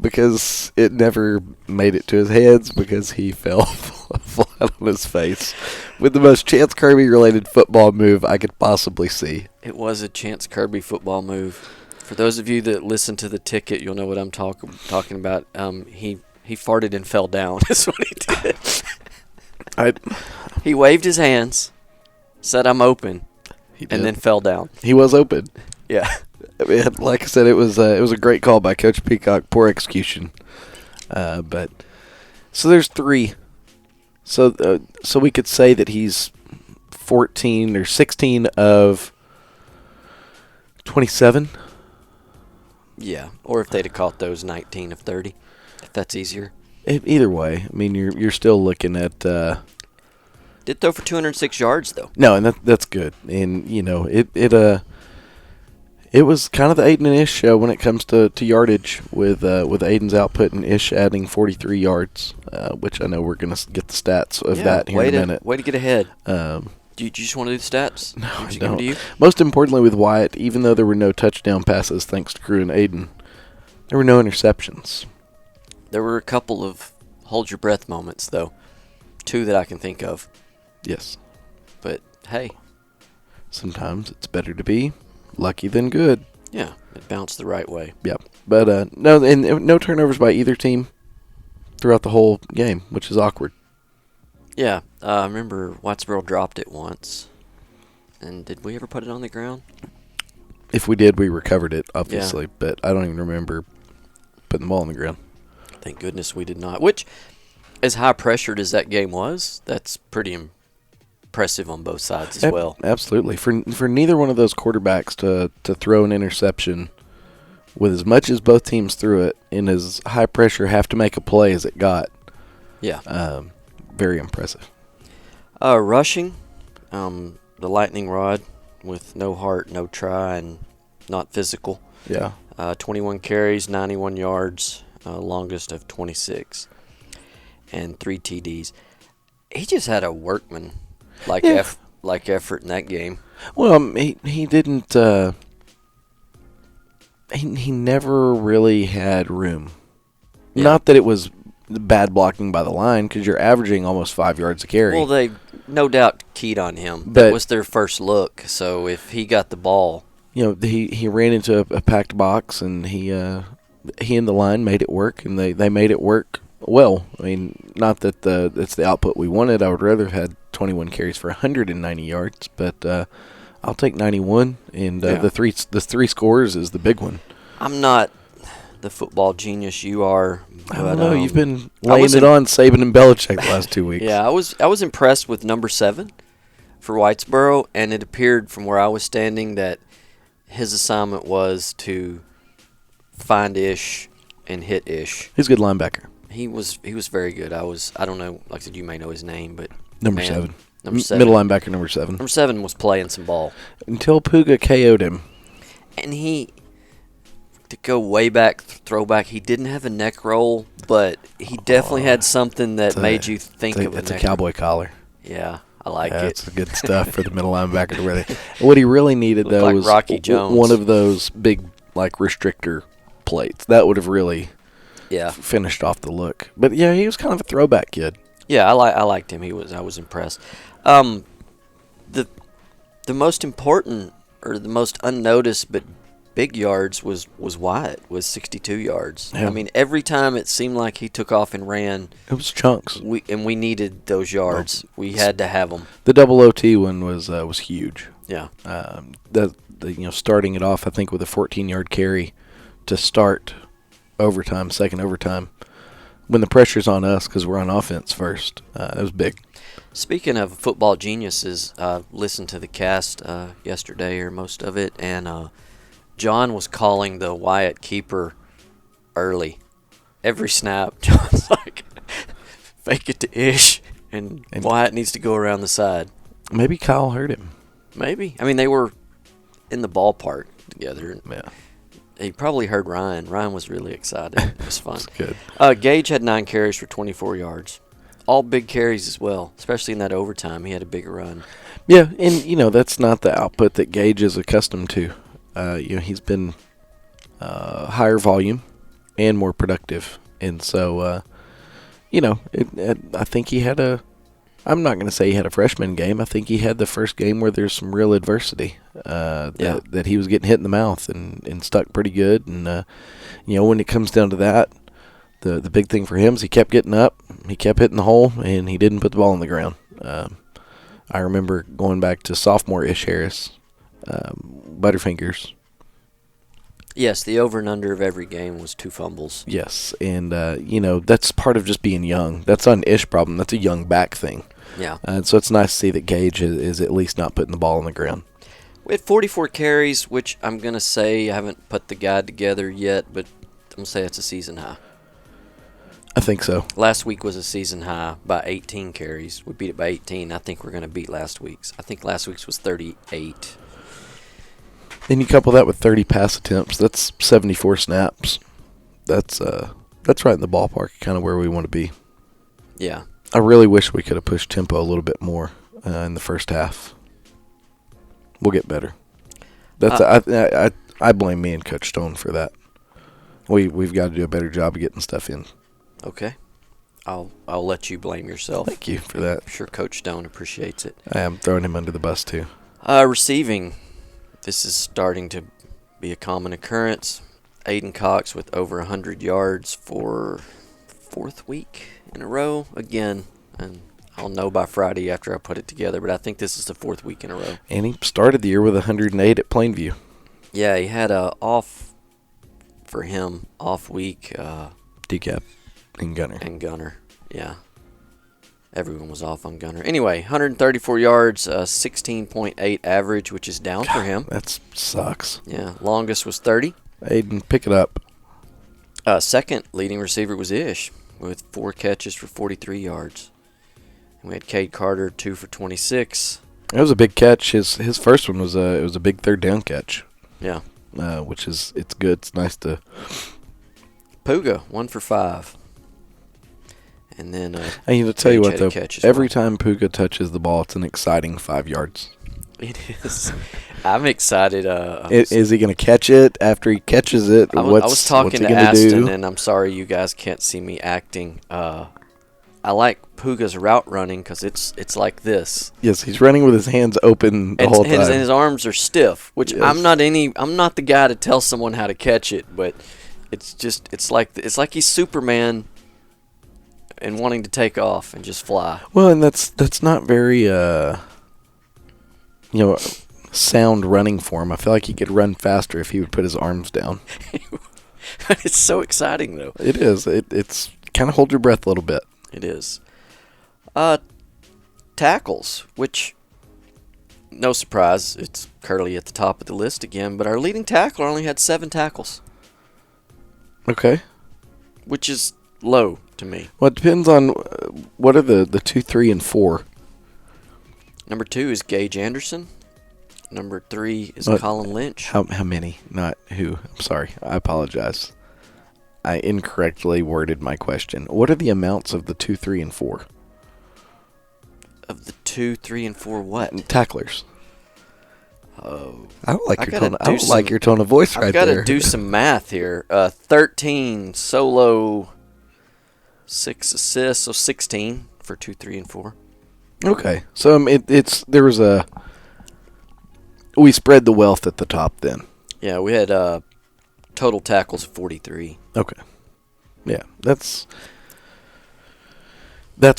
because it never made it to his hands because he fell flat on his face with the most Chance Kirby related football move I could possibly see. It was a Chance Kirby football move. For those of you that listen to the ticket, you'll know what I'm talking about. He farted and fell down. Is what he did. He waved his hands, said "I'm open," and then fell down. He was open. Yeah. I mean, like I said, it was a great call by Coach Peacock. Poor execution. But so there's 3. So we could say that he's 14 or 16 of 27. Yeah, or if they'd have caught those 19 of 30, if that's easier. Either way, I mean, you're still looking at. Did throw for 206 yards though. No, and that's good. And it was kind of the Aiden and Ish show when it comes to yardage with Aiden's output and Ish adding 43 yards, which I know we're gonna get the stats of that here in a minute. Way to get ahead. Do you just want to do the stats? No, I Give them don't. to you? Most importantly with Wyatt, even though there were no touchdown passes thanks to Crew and Aiden, there were no interceptions. There were a couple of hold your breath moments, though. 2 that I can think of. Yes. But, hey. Sometimes it's better to be lucky than good. Yeah, it bounced the right way. Yep. But no turnovers by either team throughout the whole game, which is awkward. Yeah, I remember Whitesboro dropped it once. And did we ever put it on the ground? If we did, we recovered it, obviously. Yeah. But I don't even remember putting the ball on the ground. Thank goodness we did not. Which, as high-pressured as that game was, that's pretty impressive on both sides as well. Absolutely. For neither one of those quarterbacks to throw an interception with as much as both teams threw it in as high-pressure have to make a play as it got. Yeah. Very impressive. Rushing, the lightning rod with no heart, no try, and not physical. Yeah. 21 carries, 91 yards, longest of 26, and 3 TDs. He just had a workman effort in that game. Well, he didn't. He never really had room. Yeah. Not that it was bad blocking by the line, because you're averaging almost 5 yards a carry. Well, they no doubt keyed on him. That was their first look. So if he got the ball, he ran into a packed box, and he and the line made it work, and they made it work well. I mean, not that it's the output we wanted. I would rather have had 21 carries for 190 yards, but I'll take 91, and the three scores is the big one. I'm not the football genius you are. I don't know. You've been laying it on Saban and Belichick the last 2 weeks. Yeah, I was impressed with number 7 for Whitesboro, and it appeared from where I was standing that his assignment was to find Ish and hit Ish. He's a good linebacker. He was very good. I don't know, like I said, you may know his name, but Number 7. Middle linebacker, number 7. Number 7 was playing some ball. Until Puga KO'd him. And to go way back, throwback, he didn't have a neck roll, but he definitely had something that made you think of a neck. It's a cowboy collar. Yeah, I like it. That's good stuff for the middle linebacker to wear. What he really needed, though, like was Rocky Jones. One of those big, restrictor plates. That would have really finished off the look. But, yeah, he was kind of a throwback kid. Yeah, I liked him. I was impressed. The most important or the most unnoticed but big yards was Wyatt with 62 yards. Yeah. I mean, every time it seemed like he took off and ran, It was chunks. we needed those yards. We had to have them. The double OT one was huge. Yeah. Starting it off, I think with a 14-yard carry to start overtime, second overtime, when the pressure's on us because we're on offense first. It was big. Speaking of football geniuses, I listened to the cast yesterday, or most of it, and John was calling the Wyatt keeper early. Every snap, John's like, fake it to Ish, and Wyatt needs to go around the side. Maybe Kyle hurt him. Maybe. I mean, they were in the ballpark together. Yeah. He probably heard Ryan. Ryan was really excited. It was fun. Good. Gage had 9 carries for 24 yards. All big carries as well, especially in that overtime. He had a big run. Yeah, and, that's not the output that Gage is accustomed to. He's been higher volume and more productive. And so, I think he had I'm not going to say he had a freshman game. I think he had the first game where there's some real adversity that he was getting hit in the mouth and stuck pretty good. And, when it comes down to that, the big thing for him is he kept getting up, he kept hitting the hole, and he didn't put the ball on the ground. I remember going back to sophomore Ish Harris, Butterfingers. Yes, the over and under of every game was 2 fumbles. Yes, and, that's part of just being young. That's not an Ish problem. That's a young back thing. Yeah. And so it's nice to see that Gage is at least not putting the ball on the ground. We had 44 carries, which I'm going to say, I haven't put the guide together yet, but I'm going to say it's a season high. I think so. Last week was a season high by 18 carries. We beat it by 18. I think we're going to beat last week's. I think last week's was 38. Then you couple that with 30 pass attempts. That's 74 snaps. That's right in the ballpark, kind of where we want to be. Yeah. I really wish we could have pushed tempo a little bit more in the first half. We'll get better. I blame me and Coach Stone for that. We've got to do a better job of getting stuff in. Okay. I'll let you blame yourself. Thank you for that. I'm sure Coach Stone appreciates it. I am throwing him under the bus too. Receiving. This is starting to be a common occurrence. Aiden Cox with over 100 yards for 4th week in a row again. And I'll know by Friday after I put it together, but I think this is the 4th week in a row. And he started the year with 108 at Plainview. Yeah, he had a off week. Decap and Gunner. Yeah. Everyone was off on Gunner. Anyway, 134 yards, 16.8 average, which is down for him. That sucks. Yeah, longest was 30. Aiden, pick it up. Second leading receiver was Ish with 4 catches for 43 yards. And we had Cade Carter, 2 for 26. It was a big catch. His first one was a big third down catch. Yeah. It's good. It's nice to. Puga, 1 for 5. And then I tell you what though, every well. time Puga touches the ball, it's an exciting 5 yards. It is. I'm excited. Is he going to catch it after he catches it? I was talking to Aston, do? and I'm sorry you guys can't see me acting. I like Puga's route running because it's like this. Yes, he's running with his hands open the whole time. And his arms are stiff, which yes. I'm not the guy to tell someone how to catch it, but it's like he's Superman and wanting to take off and just fly. Well, and that's not very sound running for him. I feel like he could run faster if he would put his arms down. It's so exciting though. It is. It's kind of hold your breath a little bit. It is. Tackles, which, no surprise, it's Curly at the top of the list again, but our leading tackler only had 7 tackles. Okay. Which is low to me. Well, it depends on what are the 2, 3, and 4. Number 2 is Gage Anderson. Number 3 is Colin Lynch. How many? Not who. I'm sorry. I apologize. I incorrectly worded my question. What are the amounts of the 2, 3, and 4? Of the 2, 3, and 4 what? Tacklers. Oh. I don't like your tone. I don't like your tone of voice right there. I've got to do some math here. 13 solo, 6 assists, so 16 for 2, 3, and 4. Okay, so we spread the wealth at the top then. Yeah, we had total tackles of 43. Okay. Yeah, that's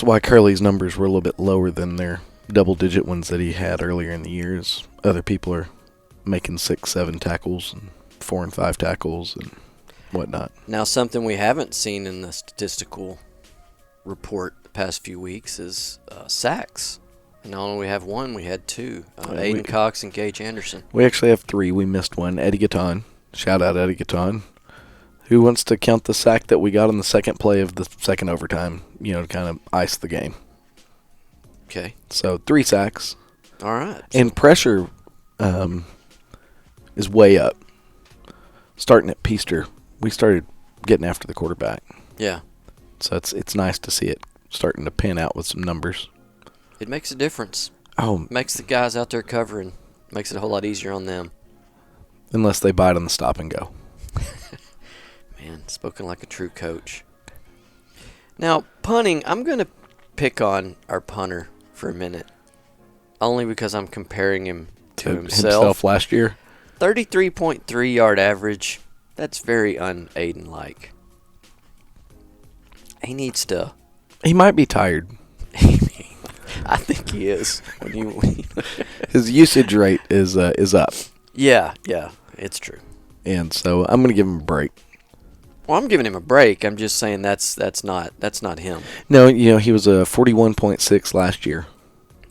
why Curly's numbers were a little bit lower than their double-digit ones that he had earlier in the years. Other people are making 6, 7 tackles and 4 and 5 tackles and whatnot. Now, something we haven't seen in the statistical report the past few weeks is sacks. And not only we have one, we had two. Aiden Cox and Gage Anderson. We actually have 3. We missed one. Eddie Gatton. Shout out Eddie Gatton. Who wants to count the sack that we got on the second play of the second overtime, to kind of ice the game? Okay. So 3 sacks. All right. And pressure is way up. Starting at Peaster, we started getting after the quarterback. Yeah. So it's nice to see it starting to pan out with some numbers. It makes a difference. Oh, Makes the guys out there covering, makes it a whole lot easier on them. unless they bite on the stop and go. Man, spoken like a true coach. Now, punting, I'm going to pick on our punter for a minute. Only because I'm comparing him to himself. Last year. 33.3 yard average. That's very un-Aiden-like. He needs to... He might be tired. I think he is. His usage rate is up. Yeah, it's true. And so I'm going to give him a break. Well, I'm giving him a break. I'm just saying that's not him. No, he was a 41.6 last year.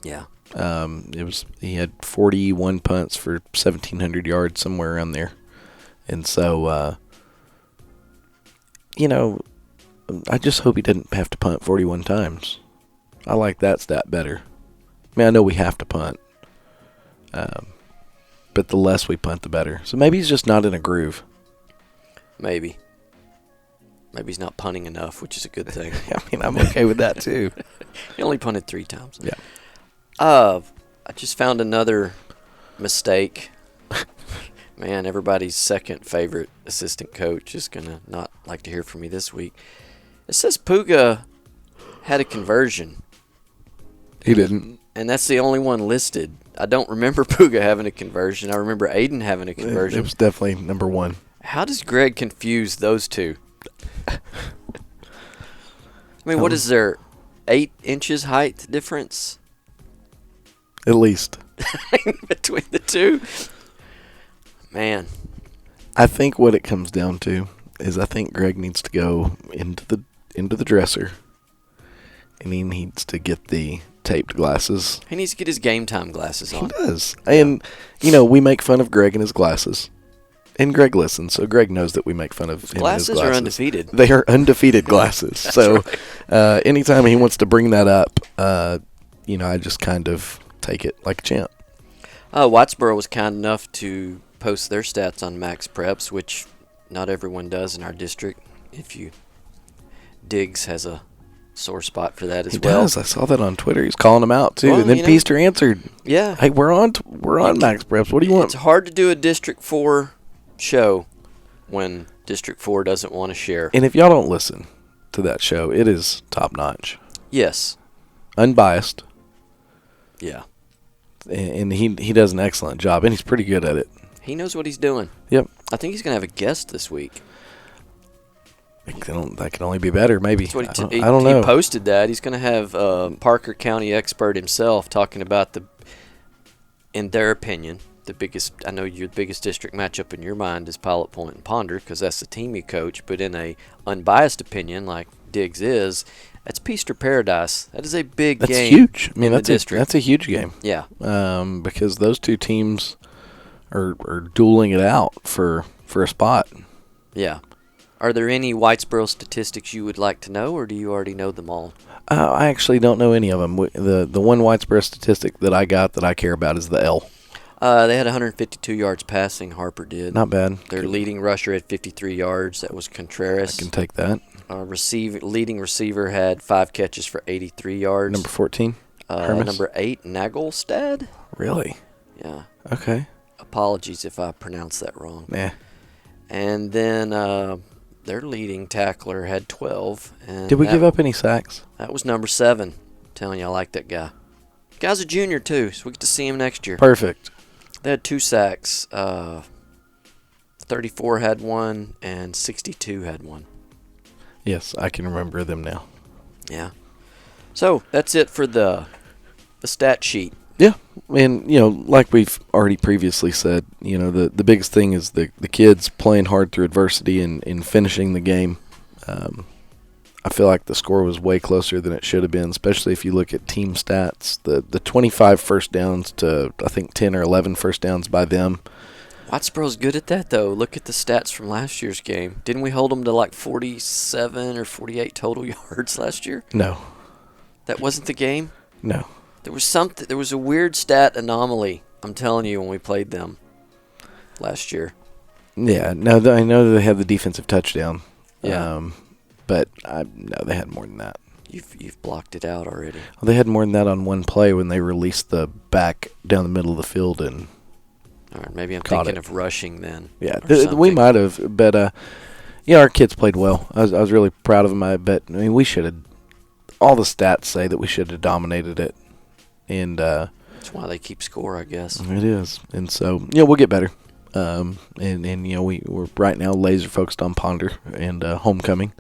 Yeah. He had 41 punts for 1,700 yards, somewhere around there. And so, I just hope he didn't have to punt 41 times. I like that stat better. I mean, I know we have to punt, but the less we punt, the better. So maybe he's just not in a groove. Maybe he's not punting enough, which is a good thing. I mean, I'm okay with that too. He only punted 3 times. Yeah. I just found another mistake. Man, everybody's second favorite assistant coach is going to not like to hear from me this week. It says Puga had a conversion. He didn't. And that's the only one listed. I don't remember Puga having a conversion. I remember Aiden having a conversion. It was definitely number 1. How does Greg confuse those two? I mean, what is there? 8 inches height difference? At least. Between the two? Man. I think what it comes down to is I think Greg needs to go into the dresser, and he needs to get the taped glasses. He needs to get his game time glasses on. He does. And, we make fun of Greg and his glasses. And Greg listens, so Greg knows that we make fun of him and his glasses. Glasses are undefeated. They are undefeated glasses. So right. Anytime he wants to bring that up, I just kind of take it like a champ. Whitesboro was kind enough to post their stats on Max Preps, which not everyone does in our district. Diggs has a sore spot for that as He well. does. I saw that on Twitter. He's calling him out too. Well, and then Peaster answered. Yeah. Hey, we're on Max Preps. What do you want? It's hard to do a District 4 show when District 4 doesn't want to share. And if y'all don't listen to that show, it is top notch. Yes. Unbiased. Yeah. And he does an excellent job, and he's pretty good at it. He knows what he's doing. Yep. I think he's going to have a guest this week. That can only be better, maybe. That's what I don't know. He posted that. He's going to have Parker County expert himself talking about in their opinion, the biggest, I know your biggest district matchup in your mind is Pilot Point and Ponder because that's the team you coach, but in a unbiased opinion like Diggs is, that's Peaster Paradise. That is a big game. That's huge. I mean, that's a huge game. Yeah. Because those two teams are dueling it out for a spot. Yeah. Are there any Whitesboro statistics you would like to know, or do you already know them all? I actually don't know any of them. The one Whitesboro statistic that I got that I care about is the L. They had 152 yards passing. Harper did. Not bad. Their leading rusher had 53 yards. That was Contreras. I can take that. Leading receiver had 5 catches for 83 yards. Number 14? Number 8, Nagelstad. Really? Yeah. Okay. Apologies if I pronounced that wrong. Nah. And then their leading tackler had 12. And did we give up any sacks? That was number 7. I'm telling you, I like that guy. Guy's a junior, too, so we get to see him next year. Perfect. They had 2 sacks. 34 had one, and 62 had one. Yes, I can remember them now. Yeah. So that's it for the stat sheet. Yeah, and like we've already previously said, the biggest thing is the kids playing hard through adversity and finishing the game. I feel like the score was way closer than it should have been, especially if you look at team stats. The 25 first downs to, I think, 10 or 11 first downs by them. Whitesboro's good at that, though. Look at the stats from last year's game. Didn't we hold them to like 47 or 48 total yards last year? No. That wasn't the game? No. There was something. There was a weird stat anomaly, I'm telling you, when we played them last year. Yeah, no, I know they had the defensive touchdown. Yeah. But no, they had more than that. You've blocked it out already. Well, they had more than that on one play when they released the back down the middle of the field and all right, maybe I'm caught thinking it. Of rushing then. Yeah, we might have, but our kids played well. I was really proud of them. I mean, we should have. All the stats say that we should have dominated it, and that's why they keep score, I guess. It is, and so we'll get better. And we're right now laser focused on Ponder and homecoming,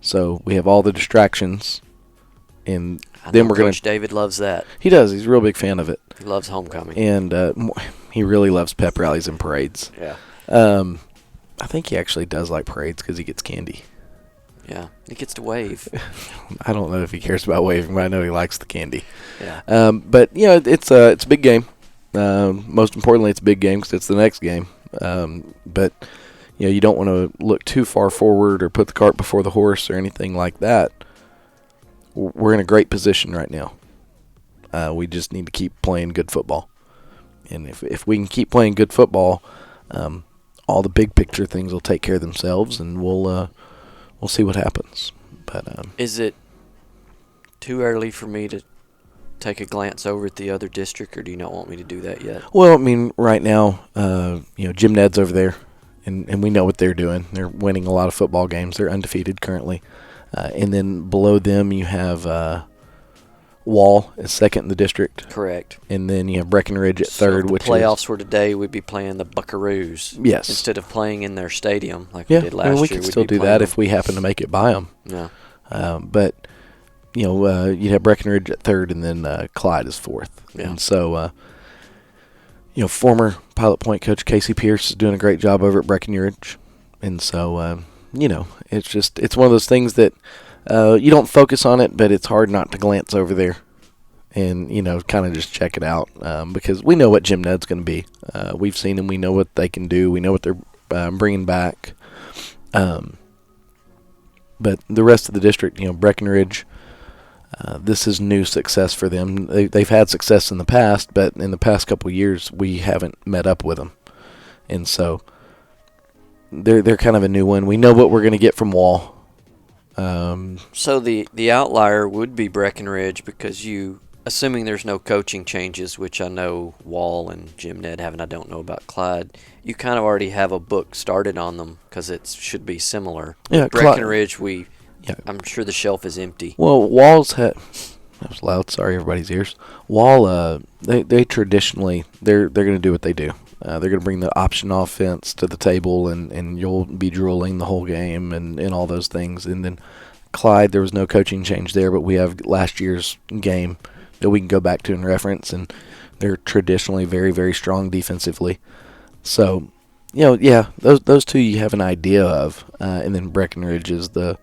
so we have all the distractions, and then we're Coach David loves that. He does. He's a real big fan of it. He loves homecoming, and he really loves pep rallies and parades. Yeah. I think he actually does like parades because he gets candy. Yeah, he gets to wave. I don't know if he cares about waving, but I know he likes the candy. Yeah. But it's a big game. Most importantly, it's a big game because it's the next game. But you don't want to look too far forward or put the cart before the horse or anything like that. We're in a great position right now. We just need to keep playing good football, and if we can keep playing good football, all the big picture things will take care of themselves, and we'll see what happens. But is it too early for me to take a glance over at the other district, or do you not want me to do that yet? Well, I mean, right now, Jim Ned's over there, and we know what they're doing. They're winning a lot of football games. They're undefeated currently. And then below them, you have Wall is second in the district. Correct. And then you have Breckenridge at third. If the playoffs were today, we'd be playing the Buckaroos. Yes. Instead of playing in their stadium like we did last year. We could still do that if we happen to make it by them. Yeah. But you'd have Breckenridge at third, and then Clyde is fourth. Yeah. And so, former Pilot Point coach Casey Pierce is doing a great job over at Breckenridge. And so, it's one of those things that you don't focus on it, but it's hard not to glance over there and, kind of just check it out because we know what Jim Ned's going to be. We've seen them. We know what they can do. We know what they're bringing back. But the rest of the district, Breckenridge, this is new success for them. They've had success in the past, but in the past couple of years, we haven't met up with them. And so they're kind of a new one. We know what we're going to get from Wall. So the outlier would be Breckenridge because assuming there's no coaching changes, which I know Wall and Jim Ned have, and I don't know about Clyde, you kind of already have a book started on them because it should be similar. Yeah, Breckenridge, I'm sure the shelf is empty. Well, Wall's that was loud. Sorry, everybody's ears. Wall, they traditionally they're going to do what they do. They're going to bring the option offense to the table, and you'll be drooling the whole game and all those things. And then Clyde, there was no coaching change there, but we have last year's game that we can go back to and reference, and they're traditionally very, very strong defensively. So, those two you have an idea of, and then Breckenridge is the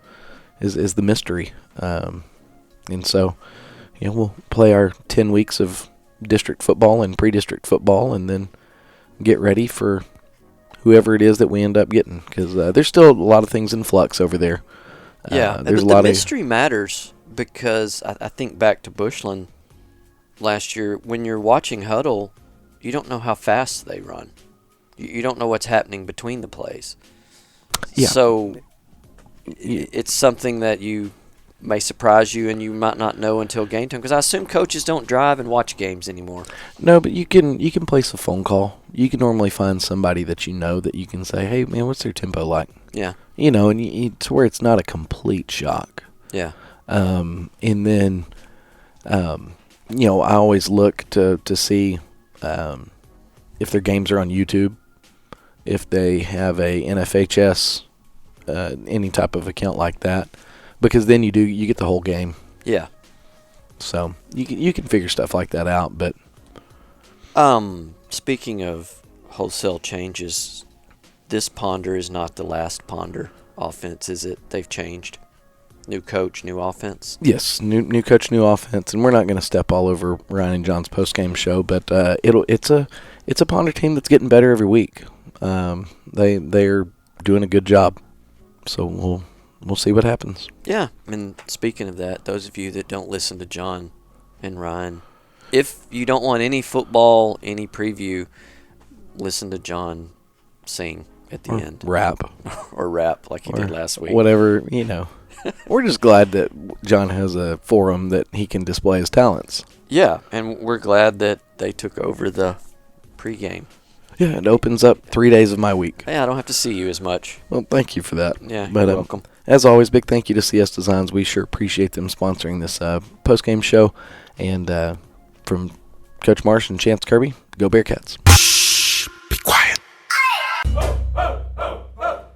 mystery. And so, we'll play our 10 weeks of district football and pre-district football, and then get ready for whoever it is that we end up getting, because there's still a lot of things in flux over there. There's the mystery matters because I think back to Bushland last year. When you're watching huddle, you don't know how fast they run. You don't know what's happening between the plays. Yeah. So it's something that you may surprise you, and you might not know until game time. Because I assume coaches don't drive and watch games anymore. No, but you can place a phone call. You can normally find somebody that that you can say, "Hey, man, what's their tempo like?" Yeah. And to where it's not a complete shock. Yeah. And then, I always look to see if their games are on YouTube. if they have a NFHS, any type of account like that, because then you get the whole game. Yeah. So you can figure stuff like that out. But speaking of wholesale changes, this Ponder is not the last Ponder offense, is it? They've changed. New coach, new offense. yes, new coach, new offense, and we're not going to step all over Ryan and John's post game show, but it's a Ponder team that's getting better every week. They're doing a good job, so we'll see what happens. Yeah, and speaking of that, those of you that don't listen to John and Ryan, if you don't want any football, any preview, listen to John sing at the end. Rap. Or rap like he did last week. Whatever, We're just glad that John has a forum that he can display his talents. Yeah, and we're glad that they took over the pregame. Yeah, it opens up 3 days of my week. Hey, I don't have to see you as much. Well, thank you for that. Yeah, but, you're welcome. As always, big thank you to CS Designs. We sure appreciate them sponsoring this post-game show. And from Coach Marsh and Chance Kirby, go Bearcats.